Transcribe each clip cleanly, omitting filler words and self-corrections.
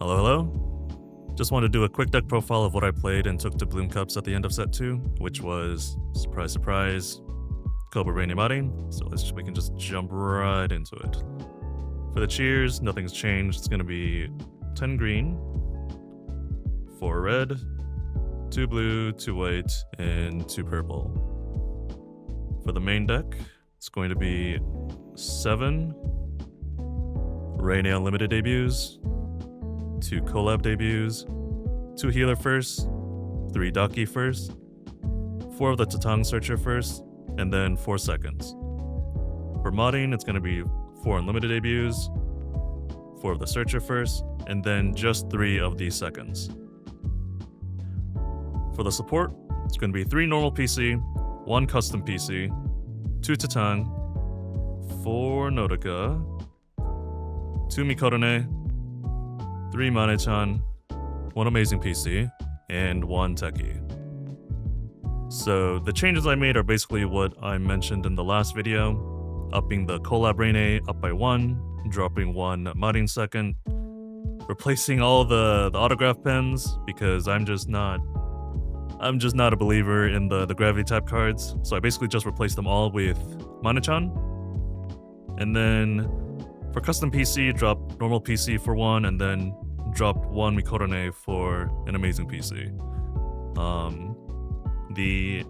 Hello, hello. Just wanted to do a quick deck profile of what I played and took to Bloom Cups at the end of set 2, which was, surprise, surprise, Cobra Reine Marin. So we can just jump right into it. For the cheers, nothing's changed. It's gonna be 10 green, 4 red, 2 blue, 2 white, and 2 purple. For the main deck, it's going to be 7 Reine Unlimited debuts, 2 collab debuts, 2 healer first, 3 Daki first, 4 of the Tatang Searcher first, and then 4 seconds. For modding, it's going to be 4 Unlimited debuts, 4 of the Searcher first, and then just 3 of the seconds. For the support, it's going to be 3 normal PC, 1 custom PC, 2 Tatang, 4 Nodoka, 2 Mikorone, 3 Mane-chan, 1 amazing PC, and 1 techie. So the changes I made are basically what I mentioned in the last video, upping the collab Reine up by 1, dropping 1 modding second, replacing all the autograph pens because I'm just not a believer in the gravity type cards. So I basically just replaced them all with Mane-chan. And then for custom PC, dropped normal PC for 1, and then dropped 1 Mikorone for an amazing PC.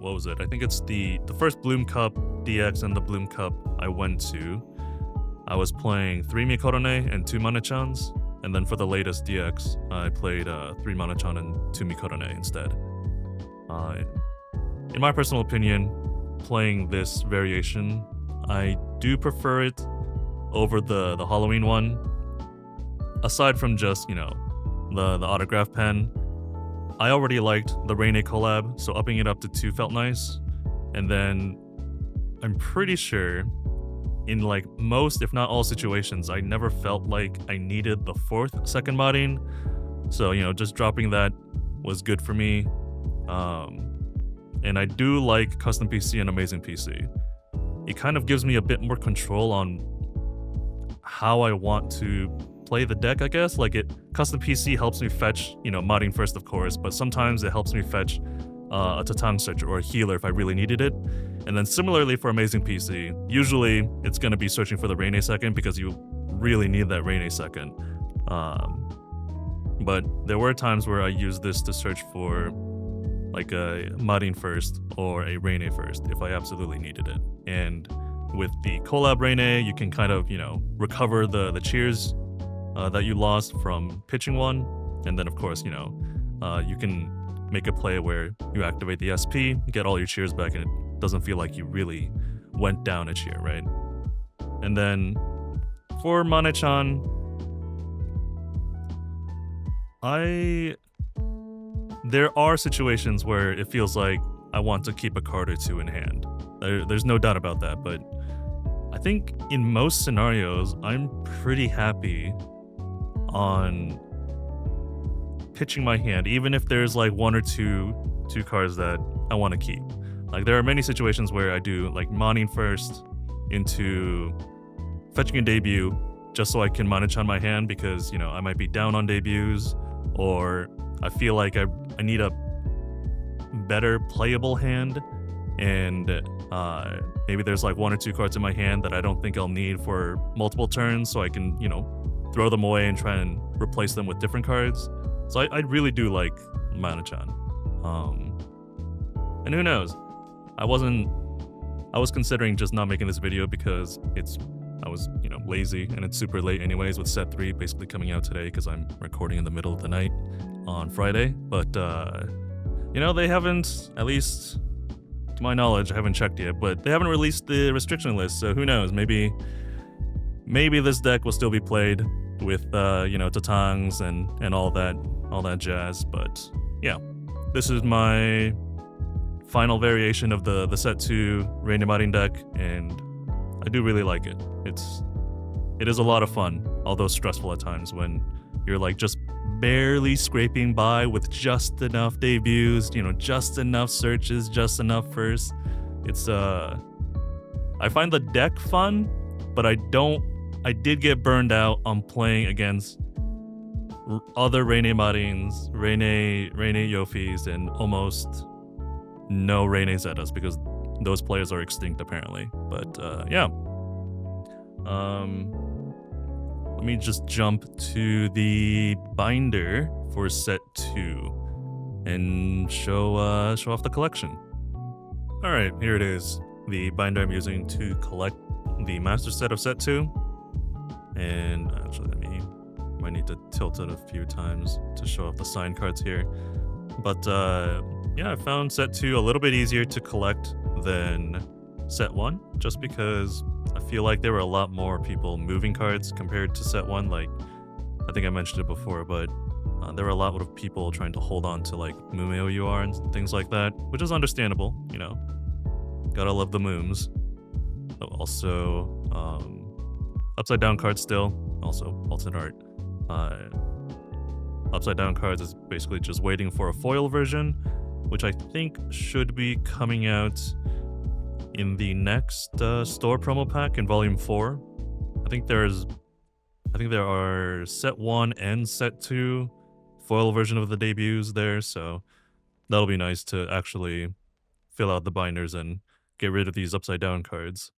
What was it? I think it's the first Bloom Cup DX and the Bloom Cup I went to. I was playing 3 Mikorone and 2 Mane-chans, and then for the latest DX, I played 3 Mane-chan and 2 Mikorone instead. In my personal opinion, playing this variation, I do prefer it over the Halloween one. Aside from just, the autograph pen, I already liked the Reine collab, so upping it up to 2 felt nice. And then I'm pretty sure in like most, if not all situations, I never felt like I needed the 4th second modding. So, just dropping that was good for me. And I do like custom PC and amazing PC. It kind of gives me a bit more control on how I want to play the deck, I guess. Like custom PC helps me fetch, modding first, of course, but sometimes it helps me fetch a Tatang Searcher or a healer if I really needed it. And then similarly for amazing PC, usually it's going to be searching for the Reine second because you really need that Reine second. But there were times where I used this to search for like a modding first or a Reine first if I absolutely needed it. And with the collab Reine, you can kind of, recover the cheers that you lost from pitching 1. And then of course, you can make a play where you activate the SP, get all your cheers back, and it doesn't feel like you really went down a cheer, right? And then for Mane-chan, there are situations where it feels like I want to keep a card or 2 in hand. There's no doubt about that, but I think in most scenarios, I'm pretty happy on pitching my hand, even if there's like 1 or 2 cards that I want to keep. Like there are many situations where I do like modding first into fetching a debut just so I can Mane-chan my hand because, I might be down on debuts, or I feel like I need a better playable hand, and maybe there's like 1 or 2 cards in my hand that I don't think I'll need for multiple turns, so I can, throw them away and try and replace them with different cards. So I really do like Mane-chan. And who knows? I was considering just not making this video because I was, lazy, and it's super late anyways with set 3 basically coming out today because I'm recording in the middle of the night on Friday. But, they haven't, at least to my knowledge, I haven't checked yet, but they haven't released the restriction list, so who knows? Maybe this deck will still be played with, Tatangs and all that jazz. But yeah, this is my final variation of the set 2 Reine modding deck, and I do really like it. It is a lot of fun, although stressful at times when you're like just barely scraping by with just enough debuts, just enough searches, just enough firsts. I find the deck fun, but I did get burned out on playing against other Reine Marins, Reine Yofis, and almost no Reine Zetas because those players are extinct apparently. But yeah. Let me just jump to the binder for set 2 and show off the collection. All right, here it is. The binder I'm using to collect the master set of set 2. And actually, might need to tilt it a few times to show off the sign cards here. But yeah, I found set 2 a little bit easier to collect than set 1, just because I feel like there were a lot more people moving cards compared to set 1. Like, I think I mentioned it before, but there were a lot of people trying to hold on to like Mumeo UR and things like that, which is understandable, you know. Gotta love the mooms. But also, upside down cards still, also alternate art. Upside down cards is basically just waiting for a foil version, which I think should be coming out in the next store promo pack in volume 4. I think there are set 1 and set 2 foil version of the debuts there, so that'll be nice to actually fill out the binders and get rid of these upside down cards.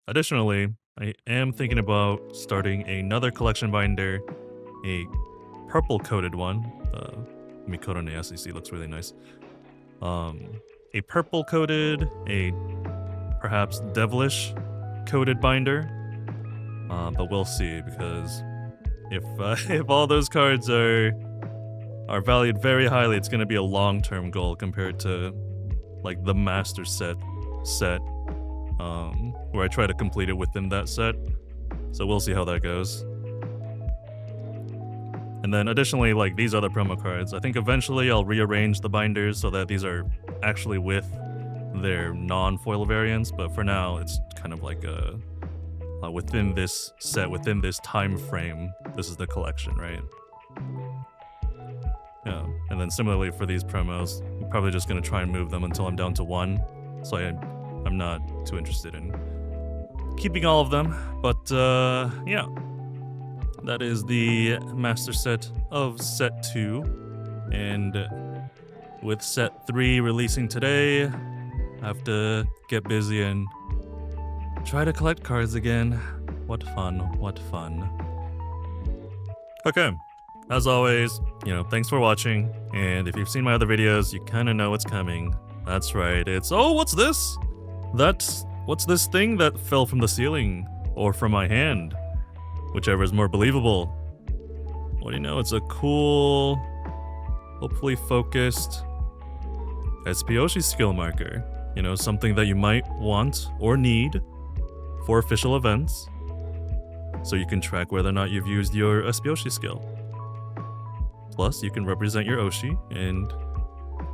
Additionally, I am thinking about starting another collection binder, a purple coated one. Mikoto no SEC looks really nice. A purple coated, a perhaps devilish coated binder, but we'll see, because if all those cards are valued very highly, it's going to be a long-term goal compared to like the master set, where I try to complete it within that set. So we'll see how that goes. And then additionally, like these other promo cards, I think eventually I'll rearrange the binders so that these are actually with their non-foil variants, but for now it's kind of like within this set, within this time frame, this is the collection, right? Yeah, and then similarly for these promos, I'm probably just gonna try and move them until I'm down to 1, so I'm not too interested in keeping all of them, but yeah. That is the master set of set 2, and with set 3 releasing today, I have to get busy and try to collect cards again. What fun, what fun. Okay, as always, thanks for watching, and if you've seen my other videos, you kind of know what's coming. That's right, it's, oh, what's this? What's this thing that fell from the ceiling, or from my hand? Whichever is more believable. What do you know? It's a cool, hopefully focused hOCG skill marker. Something that you might want or need for official events, so you can track whether or not you've used your hOCG skill. Plus, you can represent your Oshi, and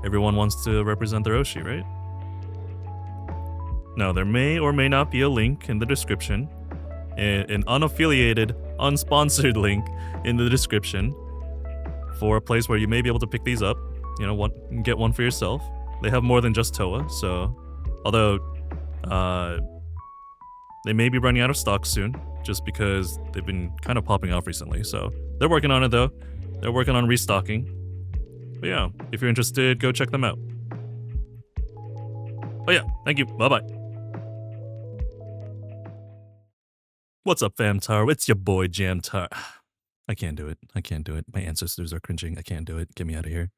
everyone wants to represent their Oshi, right? Now, there may or may not be a link in the description, an unaffiliated, unsponsored link in the description for a place where you may be able to pick these up, get one for yourself. They have more than just Toa, so although they may be running out of stock soon, just because they've been kind of popping off recently, so they're working on it though. They're working on restocking. But yeah, if you're interested, go check them out. But yeah, thank you, bye-bye. What's up, Famtar? It's your boy, Jamtar. I can't do it. My ancestors are cringing. I can't do it. Get me out of here.